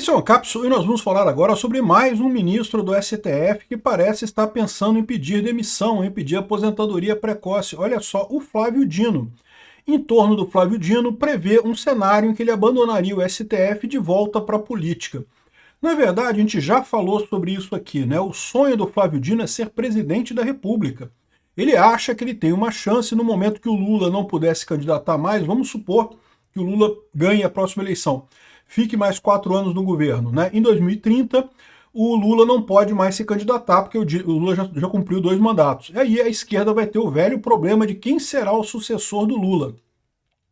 Esse é o Cápsula e nós vamos falar agora sobre mais um ministro do STF que parece estar pensando em pedir demissão, em pedir aposentadoria precoce. Olha só, o Flávio Dino. Em torno do Flávio Dino, prevê um cenário em que ele abandonaria o STF de volta para a política. Na verdade, a gente já falou sobre isso aqui, né? O sonho do Flávio Dino é ser presidente da República. Ele acha que ele tem uma chance no momento que o Lula não pudesse candidatar mais, vamos supor que o Lula ganhe a próxima eleição. Fique mais 4 anos no governo, né? Em 2030, o Lula não pode mais se candidatar, porque o Lula já cumpriu 2 mandatos. E aí a esquerda vai ter o velho problema de quem será o sucessor do Lula.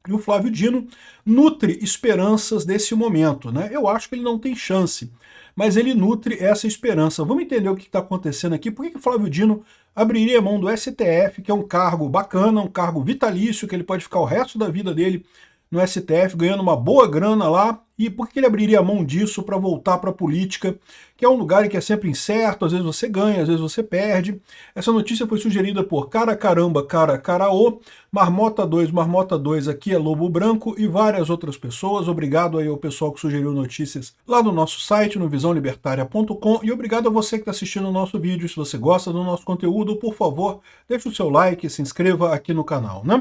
E o Flávio Dino nutre esperanças desse momento, né? Eu acho que ele não tem chance, mas ele nutre essa esperança. Vamos entender o que está acontecendo aqui. Por que o Flávio Dino abriria mão do STF, que é um cargo bacana, um cargo vitalício, que ele pode ficar o resto da vida dele no STF, ganhando uma boa grana lá, e por que ele abriria mão disso para voltar para a política, que é um lugar em que é sempre incerto, às vezes você ganha, às vezes você perde. Essa notícia foi sugerida por Cara Caramba, Cara Caraô, Marmota 2 aqui é Lobo Branco e várias outras pessoas. Obrigado aí ao pessoal que sugeriu notícias lá no nosso site, no visãolibertaria.com, e obrigado a você que está assistindo o nosso vídeo. Se você gosta do nosse conteúdo, por favor, deixe o seu like, se inscreva aqui no canal, né?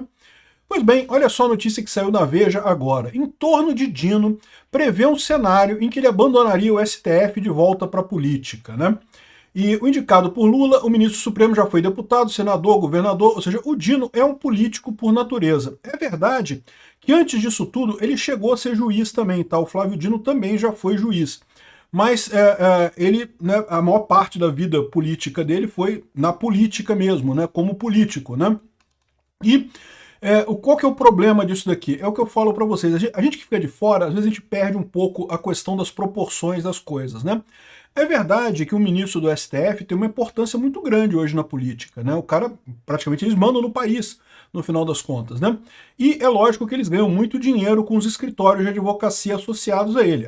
Pois bem, olha só a notícia que saiu na Veja agora. Em torno de Dino, prevê um cenário em que ele abandonaria o STF de volta para a política, né? E o indicado por Lula, o ministro Supremo já foi deputado, senador, governador, ou seja, o Dino é um político por natureza. É verdade que antes disso tudo ele chegou a ser juiz também, tá? O Flávio Dino também já foi juiz. Mas ele, né, a maior parte da vida política dele foi na política mesmo, né? Como político, né? E qual que é o problema disso daqui? É o que eu falo para vocês. A gente que fica de fora, às vezes a gente perde um pouco a questão das proporções das coisas, né? É verdade que o ministro do STF tem uma importância muito grande hoje na política, né? O cara, praticamente, eles mandam no país, no final das contas, né? E é lógico que eles ganham muito dinheiro com os escritórios de advocacia associados a ele.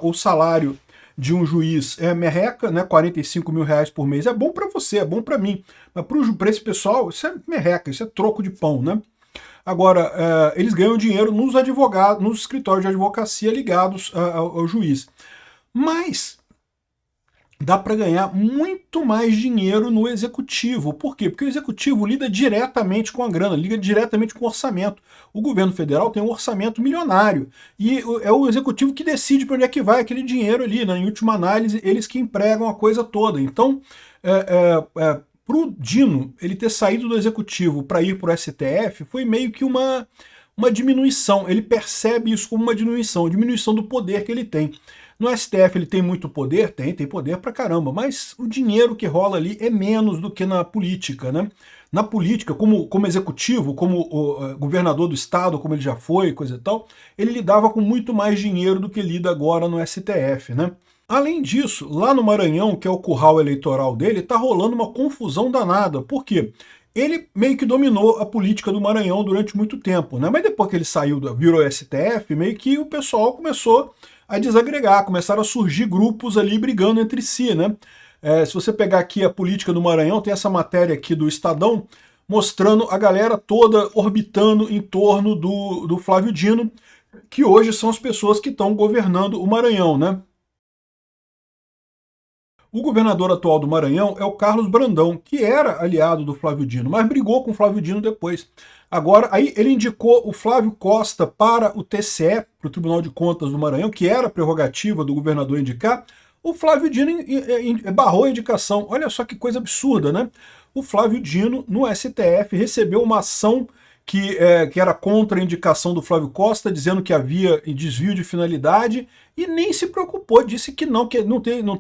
O salário de um juiz é merreca, né? 45 mil reais por mês. É bom para você, é bom para mim. Mas para esse pessoal, isso é merreca, isso é troco de pão, né? Agora, eles ganham dinheiro nos advogados, nos escritórios de advocacia ligados ao juiz. Mas dá para ganhar muito mais dinheiro no executivo. Por quê? Porque o executivo lida diretamente com a grana, lida diretamente com o orçamento. O governo federal tem um orçamento milionário. E é o executivo que decide para onde é que vai aquele dinheiro ali, né? Em última análise, eles que empregam a coisa toda. Então, para o Dino, ele ter saído do executivo para ir para o STF foi meio que uma diminuição. Ele percebe isso como uma diminuição do poder que ele tem. No STF ele tem muito poder? Tem poder pra caramba, mas o dinheiro que rola ali é menos do que na política, né? Na política, como executivo, como governador do estado, como ele já foi, coisa e tal, ele lidava com muito mais dinheiro do que lida agora no STF, né? Além disso, lá no Maranhão, que é o curral eleitoral dele, tá rolando uma confusão danada. Por quê? Ele meio que dominou a política do Maranhão durante muito tempo, né? Mas depois que ele saiu, virou STF, meio que o pessoal começou a desagregar, começaram a surgir grupos ali brigando entre si, né? Se você pegar aqui a política do Maranhão, tem essa matéria aqui do Estadão, mostrando a galera toda orbitando em torno do Flávio Dino, que hoje são as pessoas que estão governando o Maranhão, né? O governador atual do Maranhão é o Carlos Brandão, que era aliado do Flávio Dino, mas brigou com o Flávio Dino depois. Agora, aí ele indicou o Flávio Costa para o TCE, para o Tribunal de Contas do Maranhão, que era prerrogativa do governador indicar. O Flávio Dino barrou a indicação. Olha só que coisa absurda, né? O Flávio Dino, no STF, recebeu uma ação que era contra a indicação do Flávio Costa, dizendo que havia desvio de finalidade, e nem se preocupou, disse que não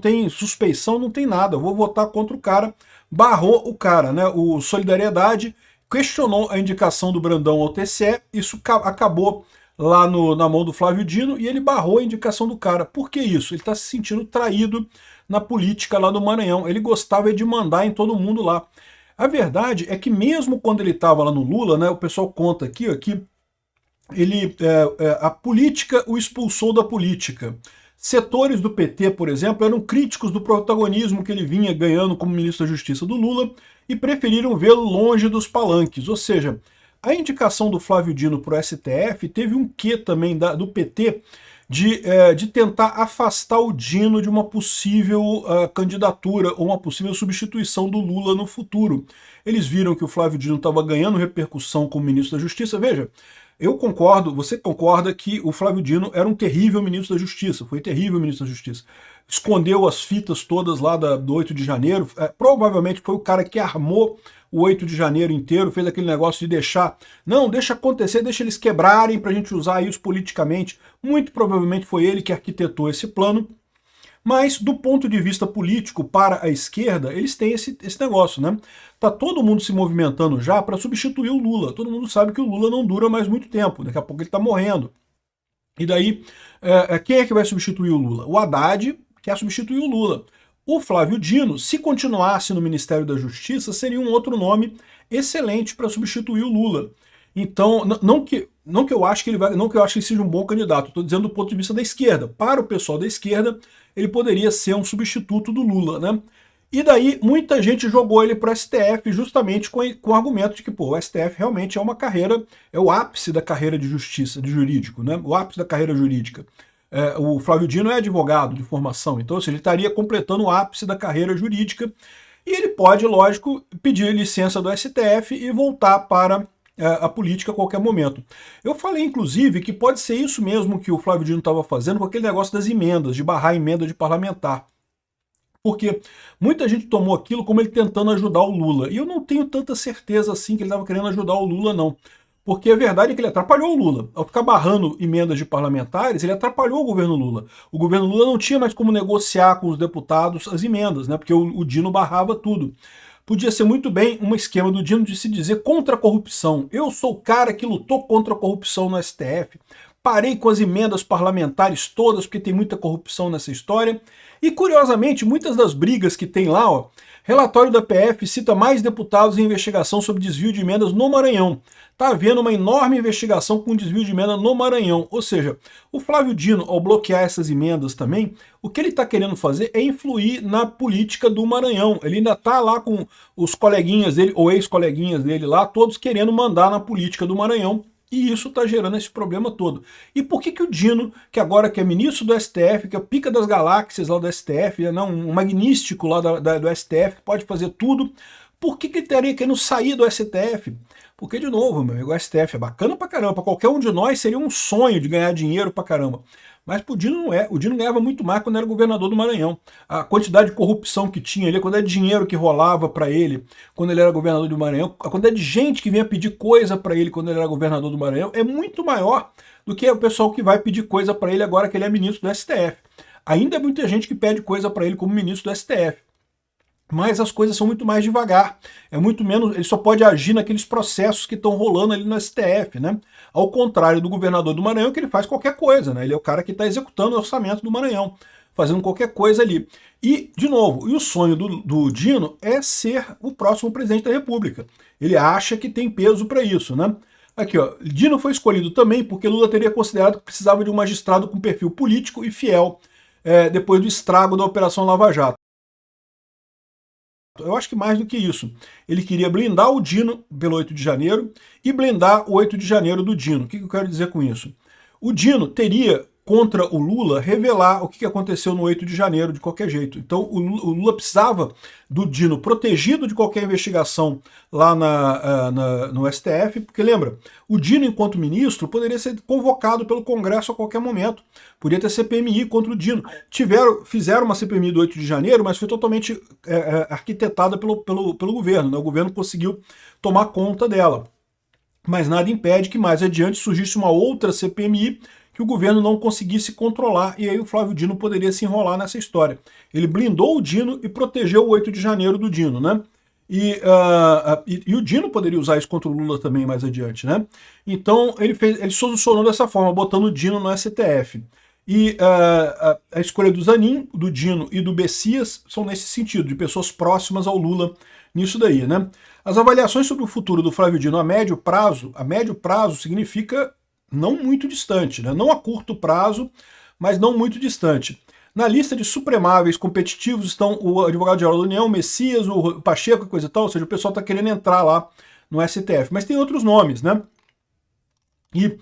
tem suspeição, não tem nada, eu vou votar contra o cara, barrou o cara, né? O Solidariedade questionou a indicação do Brandão ao TCE, isso acabou lá na mão do Flávio Dino, e ele barrou a indicação do cara. Por que isso? Ele está se sentindo traído na política lá do Maranhão, ele gostava de mandar em todo mundo lá. A verdade é que mesmo quando ele estava lá no Lula, né, o pessoal conta aqui, que a política o expulsou da política. Setores do PT, por exemplo, eram críticos do protagonismo que ele vinha ganhando como ministro da Justiça do Lula e preferiram vê-lo longe dos palanques. Ou seja, a indicação do Flávio Dino para o STF teve um quê também do PT de tentar afastar o Dino de uma possível candidatura ou uma possível substituição do Lula no futuro. Eles viram que o Flávio Dino estava ganhando repercussão como ministro da Justiça. Veja, eu concordo, você concorda que o Flávio Dino era um terrível ministro da Justiça, foi terrível ministro da Justiça. Escondeu as fitas todas lá do 8 de janeiro, provavelmente foi o cara que armou o 8 de janeiro inteiro, fez aquele negócio de deixar, não, deixa acontecer, deixa eles quebrarem para a gente usar isso politicamente. Muito provavelmente foi ele que arquitetou esse plano, mas do ponto de vista político para a esquerda, eles têm esse negócio, né? Tá todo mundo se movimentando já para substituir o Lula. Todo mundo sabe que o Lula não dura mais muito tempo, daqui a pouco ele está morrendo. E daí, quem é que vai substituir o Lula? O Haddad quer substituir o Lula. O Flávio Dino, se continuasse no Ministério da Justiça, seria um outro nome excelente para substituir o Lula. Então, não que eu acho que ele vai, não que eu acho que ele seja um bom candidato, estou dizendo do ponto de vista da esquerda. Para o pessoal da esquerda, ele poderia ser um substituto do Lula, né? E daí muita gente jogou ele para o STF justamente com o argumento de que, pô, o STF realmente é uma carreira, é o ápice da carreira de justiça, de jurídico, né? O ápice da carreira jurídica. O Flávio Dino é advogado de formação, então ele estaria completando o ápice da carreira jurídica e ele pode, lógico, pedir licença do STF e voltar para a política a qualquer momento. Eu falei, inclusive, que pode ser isso mesmo que o Flávio Dino estava fazendo com aquele negócio das emendas, de barrar a emenda de parlamentar. Porque muita gente tomou aquilo como ele tentando ajudar o Lula. E eu não tenho tanta certeza assim que ele estava querendo ajudar o Lula, não. Porque a verdade é que ele atrapalhou o Lula. Ao ficar barrando emendas de parlamentares, ele atrapalhou o governo Lula. O governo Lula não tinha mais como negociar com os deputados as emendas, né? Porque o Dino barrava tudo. Podia ser muito bem um esquema do Dino de se dizer contra a corrupção. Eu sou o cara que lutou contra a corrupção no STF. Parei com as emendas parlamentares todas, porque tem muita corrupção nessa história. E, curiosamente, muitas das brigas que tem lá, ó, relatório da PF cita mais deputados em investigação sobre desvio de emendas no Maranhão. Está havendo uma enorme investigação com desvio de emenda no Maranhão. Ou seja, o Flávio Dino, ao bloquear essas emendas também, o que ele está querendo fazer é influir na política do Maranhão. Ele ainda está lá com os coleguinhas dele, ou ex-coleguinhas dele lá, todos querendo mandar na política do Maranhão. E isso está gerando esse problema todo. E por que o Dino, que agora que é ministro do STF, que é o pica das galáxias lá do STF, não, um magnístico lá do STF, pode fazer tudo, por que ele estaria querendo sair do STF? Porque, de novo, meu amigo, o STF é bacana pra caramba, pra qualquer um de nós seria um sonho de ganhar dinheiro pra caramba. Mas pro Dino não é. O Dino ganhava muito mais quando era governador do Maranhão. A quantidade de corrupção que tinha ali, a quantidade de dinheiro que rolava para ele quando ele era governador do Maranhão, a quantidade de gente que vinha pedir coisa para ele quando ele era governador do Maranhão é muito maior do que o pessoal que vai pedir coisa para ele agora que ele é ministro do STF. Ainda é muita gente que pede coisa para ele como ministro do STF. Mas as coisas são muito mais devagar, é muito menos, ele só pode agir naqueles processos que estão rolando ali no STF, né? Ao contrário do governador do Maranhão, que ele faz qualquer coisa, né? Ele é o cara que está executando o orçamento do Maranhão, fazendo qualquer coisa ali. E, de novo, o sonho do Dino é ser o próximo presidente da República. Ele acha que tem peso para isso, né? Aqui, ó, Dino foi escolhido também porque Lula teria considerado que precisava de um magistrado com perfil político e fiel, depois do estrago da Operação Lava Jato. Eu acho que mais do que isso. Ele queria blindar o Dino pelo 8 de janeiro e blindar o 8 de janeiro do Dino. O que eu quero dizer com isso? O Dino teria, contra o Lula, revelar o que aconteceu no 8 de janeiro de qualquer jeito. Então o Lula precisava do Dino protegido de qualquer investigação lá no STF, porque lembra, o Dino, enquanto ministro, poderia ser convocado pelo Congresso a qualquer momento. Podia ter CPMI contra o Dino. Fizeram uma CPMI do 8 de janeiro, mas foi totalmente arquitetada pelo governo, né? O governo conseguiu tomar conta dela. Mas nada impede que mais adiante surgisse uma outra CPMI que o governo não conseguisse controlar, e aí o Flávio Dino poderia se enrolar nessa história. Ele blindou o Dino e protegeu o 8 de janeiro do Dino, né? E o Dino poderia usar isso contra o Lula também mais adiante, né? Então ele solucionou dessa forma, botando o Dino no STF. E a escolha do Zanin, do Dino e do Bessias são nesse sentido, de pessoas próximas ao Lula nisso daí, né? As avaliações sobre o futuro do Flávio Dino a médio prazo significa não muito distante, né? Não a curto prazo, mas não muito distante. Na lista de supremáveis competitivos estão o advogado-geral da União, o Messias, o Pacheco e coisa e tal, ou seja, o pessoal está querendo entrar lá no STF. Mas tem outros nomes, né? E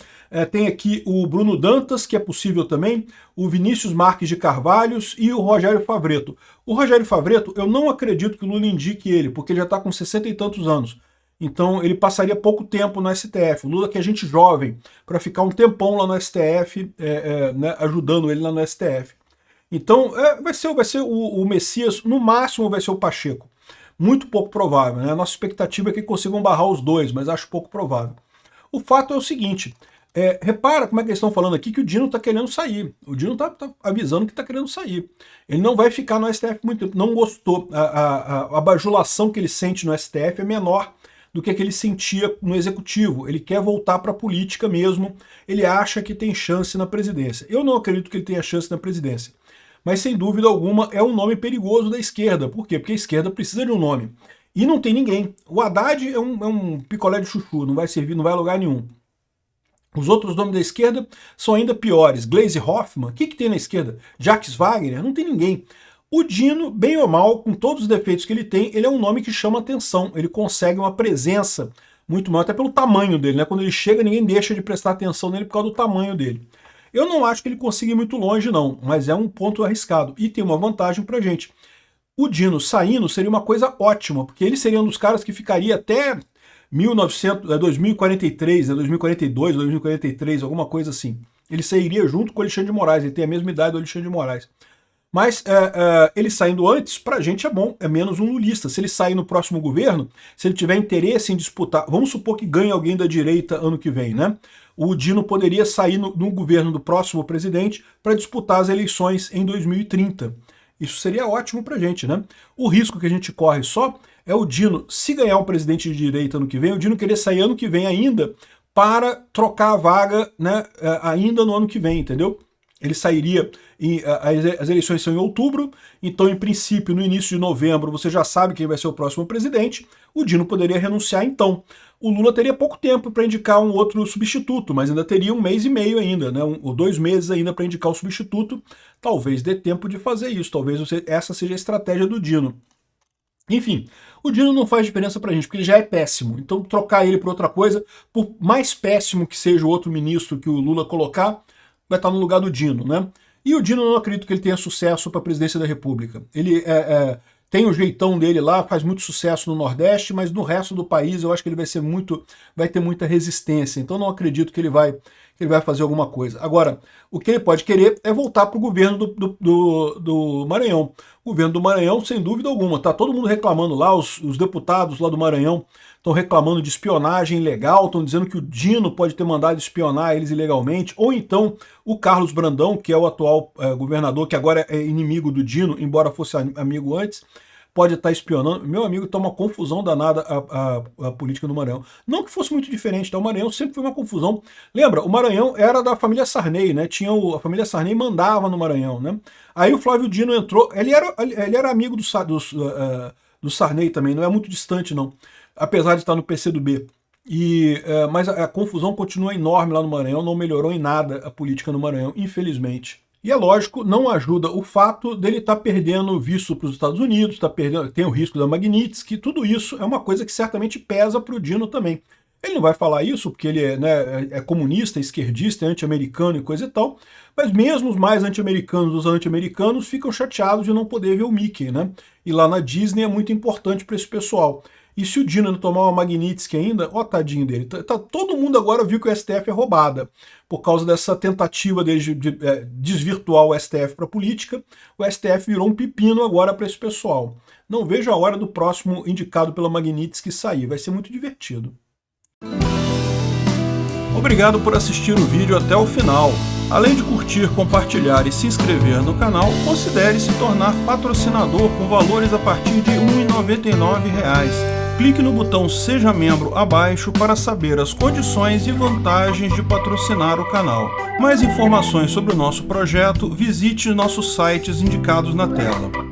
tem aqui o Bruno Dantas, que é possível também, o Vinícius Marques de Carvalhos e o Rogério Favretto. O Rogério Favretto, eu não acredito que o Lula indique ele, porque ele já está com 60 e tantos anos. Então ele passaria pouco tempo no STF. O Lula que é gente jovem, para ficar um tempão lá no STF, né, ajudando ele lá no STF. Então vai ser o Messias, no máximo vai ser o Pacheco. Muito pouco provável, né? A nossa expectativa é que consigam barrar os dois, mas acho pouco provável. O fato é o seguinte, repara como é que eles estão falando aqui que o Dino está querendo sair. O Dino está avisando que está querendo sair. Ele não vai ficar no STF muito tempo, não gostou. A bajulação que ele sente no STF é menor do que ele sentia no Executivo. Ele quer voltar para a política mesmo, ele acha que tem chance na presidência. Eu não acredito que ele tenha chance na presidência. Mas, sem dúvida alguma, é um nome perigoso da esquerda. Por quê? Porque a esquerda precisa de um nome. E não tem ninguém. O Haddad é um picolé de chuchu, não vai servir, não vai a lugar nenhum. Os outros nomes da esquerda são ainda piores. Gleisi Hoffmann, o que tem na esquerda? Jacques Wagner, não tem ninguém. O Dino, bem ou mal, com todos os defeitos que ele tem, ele é um nome que chama atenção. Ele consegue uma presença muito maior, até pelo tamanho dele, né? Quando ele chega, ninguém deixa de prestar atenção nele por causa do tamanho dele. Eu não acho que ele consiga ir muito longe, não, mas é um ponto arriscado. E tem uma vantagem pra gente. O Dino saindo seria uma coisa ótima, porque ele seria um dos caras que ficaria até 2043, 2042, 2043, alguma coisa assim. Ele sairia junto com o Alexandre de Moraes, ele tem a mesma idade do Alexandre de Moraes. Mas ele saindo antes, pra gente é bom, é menos um lulista. Se ele sair no próximo governo, se ele tiver interesse em disputar, vamos supor que ganhe alguém da direita ano que vem, né? O Dino poderia sair no governo do próximo presidente para disputar as eleições em 2030. Isso seria ótimo pra gente, né? O risco que a gente corre só é o Dino, se ganhar um presidente de direita ano que vem, o Dino querer sair ano que vem ainda para trocar a vaga, né, ainda no ano que vem, entendeu? Ele sairia, as eleições são em outubro, então em princípio no início de novembro você já sabe quem vai ser o próximo presidente, o Dino poderia renunciar então. O Lula teria pouco tempo para indicar um outro substituto, mas ainda teria 1 mês e meio ainda, né, ou 2 meses ainda para indicar o substituto. Talvez dê tempo de fazer isso, talvez essa seja a estratégia do Dino. Enfim, o Dino não faz diferença pra gente, porque ele já é péssimo. Então trocar ele por outra coisa, por mais péssimo que seja o outro ministro que o Lula colocar, vai estar no lugar do Dino, né? E o Dino, eu não acredito que ele tenha sucesso para a presidência da República. Ele tem o jeitão dele lá, faz muito sucesso no Nordeste, mas no resto do país eu acho que ele vai ter muita resistência. Então não acredito que ele vai fazer alguma coisa. Agora, o que ele pode querer é voltar para o governo do Maranhão. O governo do Maranhão, sem dúvida alguma, tá todo mundo reclamando lá, os deputados lá do Maranhão estão reclamando de espionagem ilegal, estão dizendo que o Dino pode ter mandado espionar eles ilegalmente, ou então o Carlos Brandão, que é o atual governador, que agora é inimigo do Dino, embora fosse amigo antes, pode estar espionando. Meu amigo, está uma confusão danada a política do Maranhão. Não que fosse muito diferente, tá? O Maranhão sempre foi uma confusão. Lembra, o Maranhão era da família Sarney, né? A família Sarney mandava no Maranhão, né? Aí o Flávio Dino entrou, ele era amigo do Sarney também, não é muito distante não, apesar de estar no PCdoB. Mas a confusão continua enorme lá no Maranhão, não melhorou em nada a política no Maranhão, infelizmente. E é lógico, não ajuda o fato dele estar perdendo visto para os Estados Unidos, tem o risco da Magnitsky, tudo isso é uma coisa que certamente pesa para o Dino também. Ele não vai falar isso porque ele é comunista, esquerdista, é anti-americano e coisa e tal, mas mesmo os mais anti-americanos dos anti-americanos ficam chateados de não poder ver o Mickey, né? E lá na Disney é muito importante para esse pessoal. E se o Dino não tomar uma Magnitsky ainda, ó, tadinho dele. Todo mundo agora viu que o STF é roubada. Por causa dessa tentativa de desvirtuar o STF para a política, o STF virou um pepino agora para esse pessoal. Não vejo a hora do próximo indicado pela Magnitsky sair. Vai ser muito divertido. Obrigado por assistir o vídeo até o final. Além de curtir, compartilhar e se inscrever no canal, considere se tornar patrocinador com valores a partir de R$ 1,99. Clique no botão Seja Membro abaixo para saber as condições e vantagens de patrocinar o canal. Mais informações sobre o nosso projeto, visite nossos sites indicados na tela.